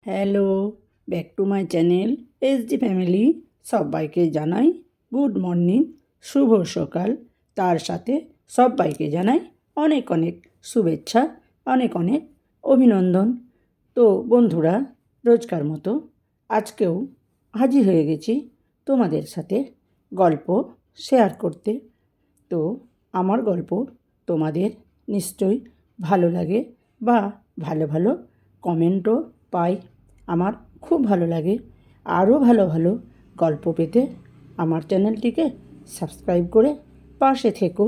Hello, back to my channel SD family. সবাইকে জানাই good morning, শুভ সকাল। তার সাথে সবাইকে জানাই অনেক অনেক শুভেচ্ছা, অনেক অনেক অভিনন্দন। তো বন্ধুরা, রোজকার মতো আজকেও হাজির হয়ে গেছি তোমাদের সাথে গল্প শেয়ার করতে। তো আমার গল্প তোমাদের নিশ্চয়ই ভালো লাগে বা ভালো ভালো কমেন্টও পাই। আমার খুব ভালো লাগে। আরও ভালো ভালো গল্প পেতে আমার চ্যানেলটিকে সাবস্ক্রাইব করে পাশে থেকো।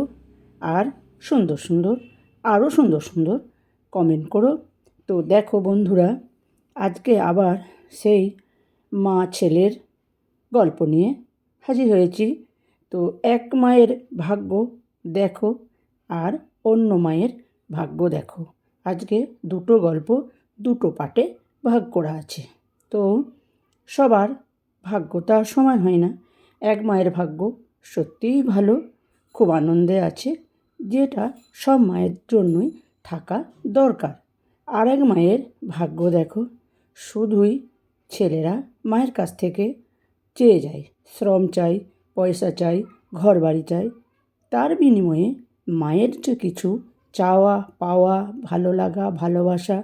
আর সুন্দর সুন্দর আরও সুন্দর সুন্দর কমেন্ট করো। তো দেখো বন্ধুরা, আজকে আবার সেই মা ছেলের গল্প নিয়ে হাজির হয়েছি। তো এক মায়ের ভাগ্য দেখো আর অন্য মায়ের ভাগ্য দেখো। আজকে দুটো গল্প দুটো পার্টে ভাগ করা আছে। তো সবার ভাগ্য তো আর সমান হয় না। এক মায়ের ভাগ্য সত্যিই ভালো, খুব আনন্দে আছে, যেটা সব মায়ের জন্যই থাকা দরকার। আর এক মায়ের ভাগ্য দেখো, শুধুই ছেলেরা মায়ের কাছ থেকে চেয়ে যায়, শ্রম চাই, পয়সা চাই, ঘর বাড়ি চাই। তার বিনিময়ে মায়ের যে কিছু চাওয়া পাওয়া, ভালো লাগা, ভালোবাসা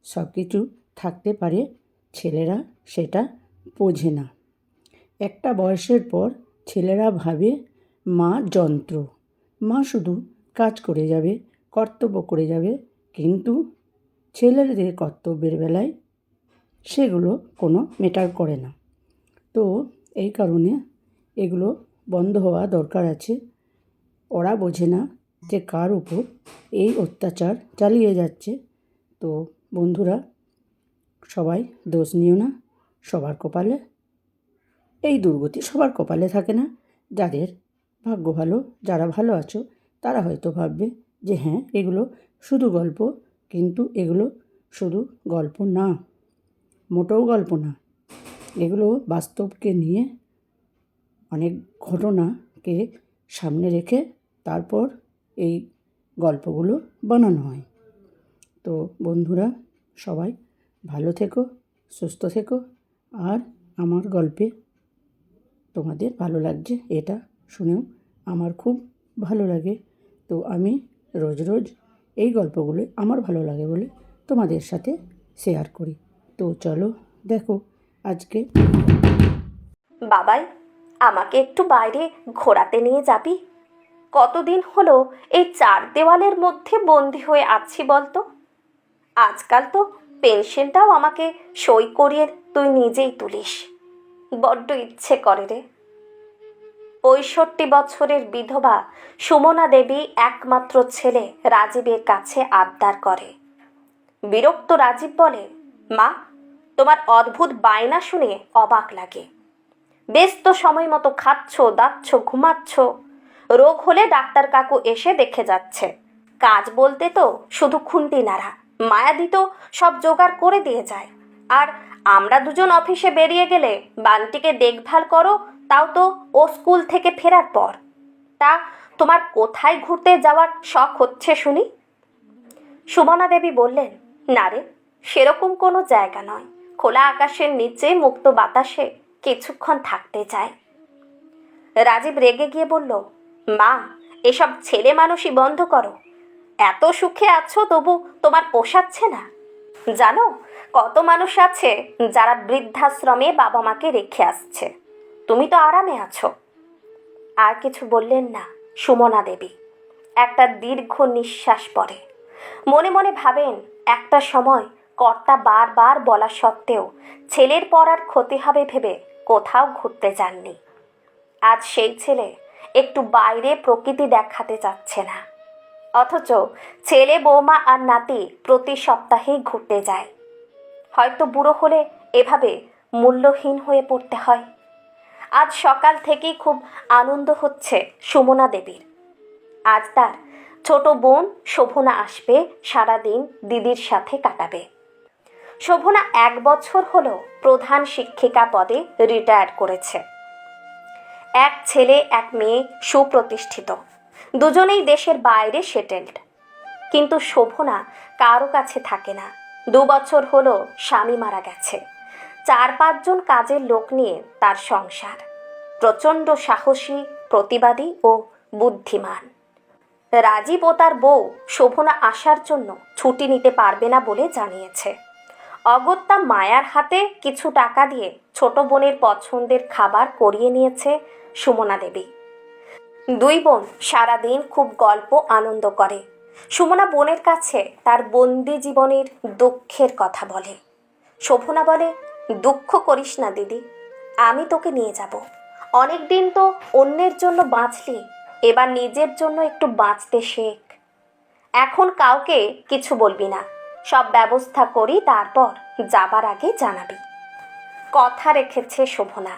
সব কিছু থাকতে পারে, ছেলেরা সেটা বোঝে না। একটা বয়সের পর ছেলেরা ভাবে মা যন্ত্র, মা শুধু কাজ করে যাবে, কর্তব্য করে যাবে। কিন্তু ছেলেদের কর্তব্যের বেলায় সেগুলো কোনো ম্যাটার করে না। তো এই কারণে এগুলো বন্ধ হওয়া দরকার আছে। ওরা বোঝে না যে কার উপর এই অত্যাচার চালিয়ে যাচ্ছে। তো বন্ধুরা, সবাই দোষ নিও না। সবার কপালে এই দুর্গতি সবার কপালে থাকে না। যাদের ভাগ্য ভালো, যারা ভালো আছো, তারা হয়তো ভাববে যে হ্যাঁ, এগুলো শুধু গল্প। কিন্তু এগুলো শুধু গল্প না, মোটেও গল্প না। এগুলো বাস্তবকে নিয়ে অনেক ঘটনাকে সামনে রেখে তারপর এই গল্পগুলো বানানো হয়। তো বন্ধুরা, সবাই ভালো থেকো, সুস্থ থেকো। আর আমার গল্পে তোমাদের ভালো লাগছে এটা শুনেও আমার খুব ভালো লাগে। তো আমি রোজ রোজ এই গল্পগুলো আমার ভালো লাগে বলে তোমাদের সাথে শেয়ার করি। তো চলো দেখো আজকে। বাবাই, আমাকে একটু বাইরে ঘোরাতে নিয়ে যাবি? কতদিন হলো এই চার দেওয়ালের মধ্যে বন্দি হয়ে আছি বলতো? আজকাল তো পেনশনটাও আমাকে সই করিয়ে তুই নিজেই তুলিস। বড্ড ইচ্ছে করে রে। 65 বছরের বিধবা সুমনা দেবী একমাত্র ছেলে রাজীবের কাছে আবদার করে। বিরক্ত রাজীব বলে, মা, তোমার অদ্ভুত বায়না শুনে অবাক লাগে। বেশ তো সময় মতো খাচ্ছ, দাচ্ছ, ঘুমাচ্ছ। রোগ হলে ডাক্তার কাকু এসে দেখে যাচ্ছে। কাজ বলতে তো শুধু খুন্তি নাড়া, মায়াদি তো সব জোগাড় করে দিয়ে যায়। আর আমরা দুজন অফিসে বেরিয়ে গেলে বান্টিকে দেখভাল করো, তাও তো ও স্কুল থেকে ফেরার পর। তা তোমার কোথায় ঘুরতে যাওয়ার শখ হচ্ছে শুনি? সুমনা দেবী বললেন, না রে, সেরকম কোনো জায়গা নয়। খোলা আকাশের নিচে মুক্ত বাতাসে কিছুক্ষণ থাকতে চায়। রাজীব রেগে গিয়ে বলল, মা, এসব ছেলে মানুষই বন্ধ করো। এত সুখে আছো তবু তোমার পোষাচ্ছে না। জানো কত মানুষ আছে যারা বৃদ্ধাশ্রমে বাবা মাকে রেখে আসছে? তুমি তো আরামে আছো। আর কিছু বললেন না সুমনা দেবী। একটা দীর্ঘ নিঃশ্বাস পড়ে। মনে মনে ভাবেন, একটা সময় কর্তা বারবার বলা সত্ত্বেও ছেলের পড়ার ক্ষতি হবে ভেবে কোথাও ঘুরতে যাননি। আজ সেই ছেলে একটু বাইরে প্রকৃতি দেখাতে চাচ্ছে না, অথচ ছেলে বৌমা আর নাতি প্রতি সপ্তাহেই ঘুরতে যায়। হয়তো বুড়ো হলে এভাবে মূল্যহীন হয়ে পড়তে হয়। আজ সকাল থেকেই খুব আনন্দ হচ্ছে সুমনা দেবীর। আজ তার ছোট বোন শোভনা আসবে, সারাদিন দিদির সাথে কাটাবে। শোভনা 1 বছর হলো প্রধান শিক্ষিকা পদে রিটায়ার করেছে। এক ছেলে এক মেয়ে, সুপ্রতিষ্ঠিত, দুজনেই দেশের বাইরে সেটেলড। কিন্তু শোভনা কারো কাছে থাকে না, 2 বছর হলো স্বামী মারা গেছে। 4-5 জন কাজের লোক নিয়ে তার সংসার। প্রচণ্ড সাহসী, প্রতিবাদী ও বুদ্ধিমান। রাজীব ও তার বউ শোভনা আসার জন্য ছুটি নিতে পারবে না বলে জানিয়েছে। অগত্যা মায়ার হাতে কিছু টাকা দিয়ে ছোট বোনের পছন্দের খাবার করিয়ে নিয়েছে সুমনা দেবী। 2 বোন সারাদিন খুব গল্প আনন্দ করে। সুমনা বোনের কাছে তার বন্দি জীবনের দুঃখের কথা বলে। শোভনা বলে, দুঃখ করিস না দিদি, আমি তোকে নিয়ে যাব। অনেক দিন তো অন্যের জন্য বাঁচলি, এবার নিজের জন্য একটু বাঁচতে শেখ। এখন কাউকে কিছু বলবি না, সব ব্যবস্থা করি, তারপর যাবার আগে জানাবি। কথা রেখেছে শোভনা।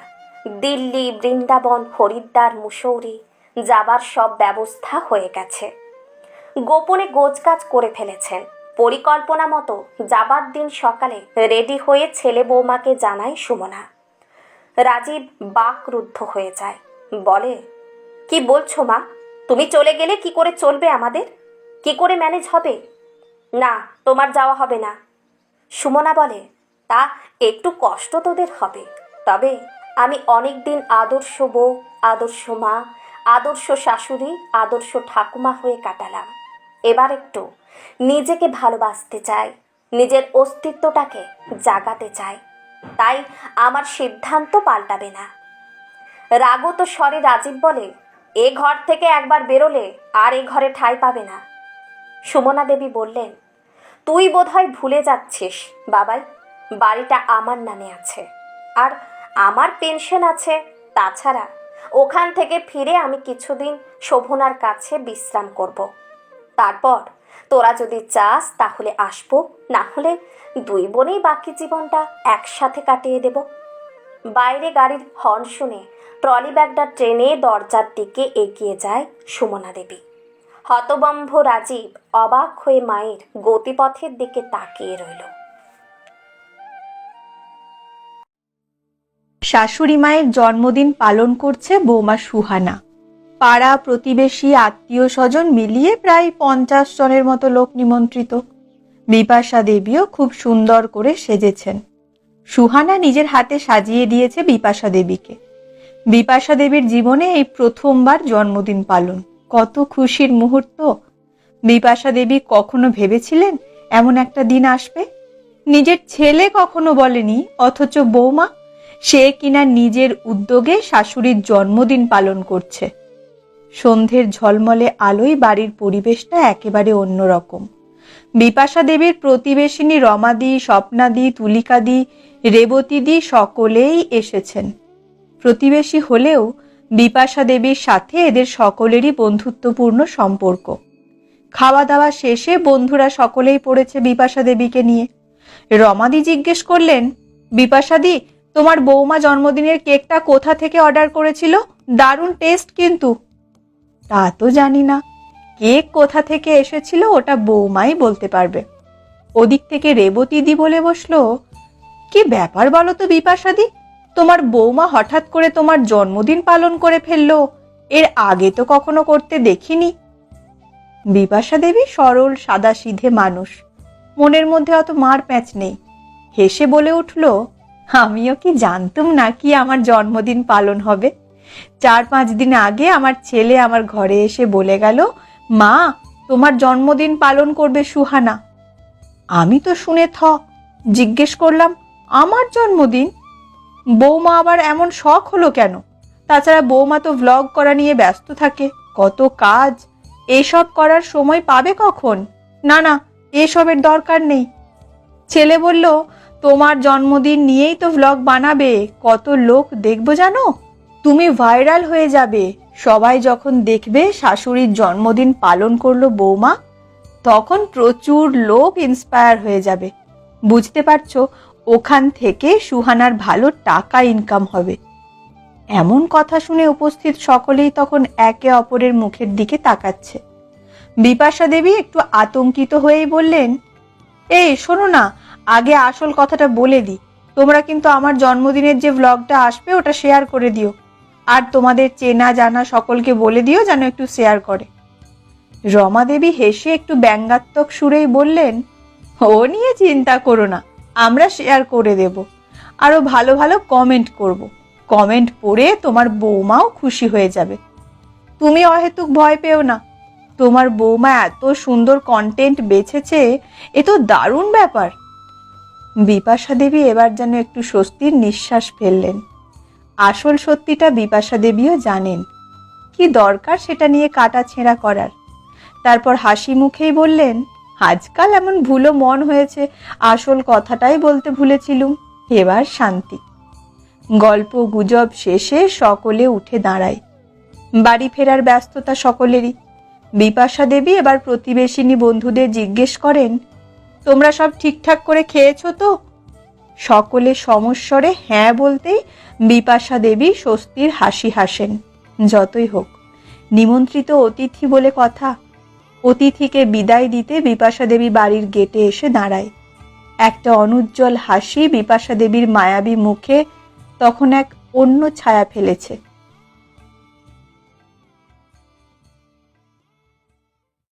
দিল্লি, বৃন্দাবন, হরিদ্বার, মুসৌরি যাবার সব ব্যবস্থা হয়ে গেছে। গোপনে গোছগাছ করে ফেলেছেন। পরিকল্পনা মতো যাবার দিন সকালে রেডি হয়ে ছেলে বৌমাকে জানায় সুমনা। রাজীব বাকরুদ্ধ হয়ে যায়, বলে, কি বলছো মা? তুমি চলে গেলে কি করে চলবে আমাদের? কি করে ম্যানেজ হবে? না, তোমার যাওয়া হবে না। সুমনা বলে, তা একটু কষ্ট তোদের হবে, তবে আমি অনেক দিন আদর্শ বউ, আদর্শ মা, আদর্শ শাশুড়ি, আদর্শ ঠাকুমা হয়ে কাটালাম। এবার একটু নিজেকে ভালোবাসতে চাই, নিজের অস্তিত্বটাকে জাগাতে চাই। তাই আমার সিদ্ধান্ত পাল্টাবে না। রাগত স্বরে রাজীব বলে, এ ঘর থেকে একবার বেরোলে আর এ ঘরে ঠাঁই পাবে না। সুমনা দেবী বললেন, তুই বোধহয় ভুলে যাচ্ছিস বাবাই, বাড়িটা আমার নামে আছে, আর আমার পেনশন আছে। তাছাড়া ওখান থেকে ফিরে আমি কিছুদিন শোভনার কাছে বিশ্রাম করব। তারপর তোরা যদি চাস তাহলে আসবো, না হলে 2 বোনেই বাকি জীবনটা একসাথে কাটিয়ে দেব। বাইরে গাড়ির হর্ন শুনে ট্রলি ব্যাগটা ট্রেনে দরজার দিকে এগিয়ে যায় সুমনা দেবী। হতবম্ব রাজীব অবাক হয়ে মায়ের গতিপথের দিকে তাকিয়ে রইল। শাশুড়ি মায়ের জন্মদিন পালন করছে বৌমা সুহানা। পাড়া প্রতিবেশী আত্মীয় স্বজন মিলিয়ে প্রায় 50 জনের মতো লোক নিমন্ত্রিত। বিপাশা দেবীও খুব সুন্দর করে সেজেছেন। সুহানা নিজের হাতে সাজিয়ে দিয়েছে বিপাশা দেবীকে। বিপাশা দেবীর জীবনে এই প্রথমবার জন্মদিন পালন। কত খুশির মুহূর্ত! বিপাশা দেবী কখনো ভেবেছিলেন এমন একটা দিন আসবে? নিজের ছেলে কখনো বলেনি, অথচ বৌমা, সে কিনা নিজের উদ্যোগে শাশুড়ির জন্মদিন পালন করছে। সন্ধ্যের ঝলমলে আলোয় বাড়ির পরিবেশটা একেবারে অন্যরকম। বিপাশা দেবীর প্রতিবেশিনী রমাদি, স্বপ্নাদি, তুলিকাদি, রেবতীদি সকলেই এসেছেন। প্রতিবেশী হলেও বিপাশা দেবীর সাথে এদের সকলেরই বন্ধুত্বপূর্ণ সম্পর্ক। খাওয়া দাওয়া শেষে বন্ধুরা সকলেই পড়েছে বিপাশা দেবীকে নিয়ে। রমাদি জিজ্ঞেস করলেন, বিপাশাদি, তোমার বৌমা জন্মদিনের কেকটা কোথা থেকে অর্ডার করেছিল? দারুণ টেস্ট কিন্তু। তা তো জানি না, কেক কোথা থেকে এসেছিল ওটা বৌমাই বলতে পারবে। ওদিক থেকে রেবতীদি বলে বসলো, কি ব্যাপার বলো তো বিপাশাদি, তোমার বৌমা হঠাৎ করে তোমার জন্মদিন পালন করে ফেললো, এর আগে তো কখনো করতে দেখিনি। বিপাশা দেবী সরল সাদাসিধে মানুষ, মনের মধ্যে অত মার প্যাঁচ নেই। হেসে বলে উঠল, আমিও কি জানতুম না কি আমার জন্মদিন পালন হবে। 4-5 দিন আগে আমার ছেলে আমার ঘরে এসে বলে গেল, মা, তোমার জন্মদিন পালন করবে সুহানা। আমি তো শুনে জিজ্ঞেস করলাম, আমার জন্মদিন? বৌমা আবার এমন শখ হলো কেন? তাছাড়া বৌমা তো ভ্লগ করা নিয়ে ব্যস্ত থাকে, কত কাজ, এসব করার সময় পাবে কখন? না না, এসবের দরকার নেই। ছেলে বলল, তোমার জন্মদিন নিয়েই তো ভ্লগ বানাবে, কত লোক দেখবো জানো, তুমি ভাইরাল হয়ে যাবে। সবাই যখন দেখবে শাশুড়ির জন্মদিন পালন করলো বৌমা, তখন প্রচুর লোক ইন্সপায়ার হয়ে যাবে। বুঝতে পারছো, ওখান থেকে সুহানার ভালো টাকা ইনকাম হবে। এমন কথা শুনে উপস্থিত সকলেই তখন একে অপরের মুখের দিকে তাকাচ্ছে। বিপাশা দেবী একটু আতঙ্কিত হয়েই বললেন, এই শোনো না, আগে আসল কথাটা বলে দিই, তোমরা কিন্তু আমার জন্মদিনের যে ভ্লগটা আসবে ওটা শেয়ার করে দিও, আর তোমাদের চেনা জানা সকলকে বলে দিও যেন একটু শেয়ার করে। রমা দেবী হেসে একটু ব্যঙ্গাত্মক সুরেই বললেন, ও নিয়ে চিন্তা করো না, আমরা শেয়ার করে দেব, আরো ভালো ভালো কমেন্ট করব। কমেন্ট পড়ে তোমার বৌমাও খুশি হয়ে যাবে। তুমি অহেতুক ভয় পেও না, তোমার বৌমা এত সুন্দর কন্টেন্ট বেছেছে, এ তো দারুণ ব্যাপার। বিপাশা দেবী এবার যেন একটু স্বস্তির নিঃশ্বাস ফেললেন। আসল সত্যিটা বিপাশা দেবীও জানেন, কি দরকার সেটা নিয়ে কাটাছেঁড়া করার। তারপর হাসি মুখেই বললেন, আজকাল এমন ভুলো মন হয়েছে, আসল কথাটাই বলতে ভুলেছিলুম। এবার শান্তি। গল্প গুজব শেষে সকলে উঠে দাঁড়ায়। বাড়ি ফেরার ব্যস্ততা সকলেরই। বিপাশা দেবী এবার প্রতিবেশিনী বন্ধুদের জিজ্ঞেস করেন, তোমরা সব ঠিকঠাক করে খেয়েছো তো? সকলে সমস্বরে হ্যাঁ বলতেই বিপাশা দেবী স্বস্তির হাসি হাসেন। যতই হোক, নিমন্ত্রিত অতিথি বলে কথা। অতিথিকে বিদায় দিতে বিপাশা দেবী বাড়ির গেটে এসে দাঁড়ায়। একটা অনুজ্জ্বল হাসি বিপাশা দেবীর মায়াবী মুখে তখন এক অন্য ছায়া ফেলেছে।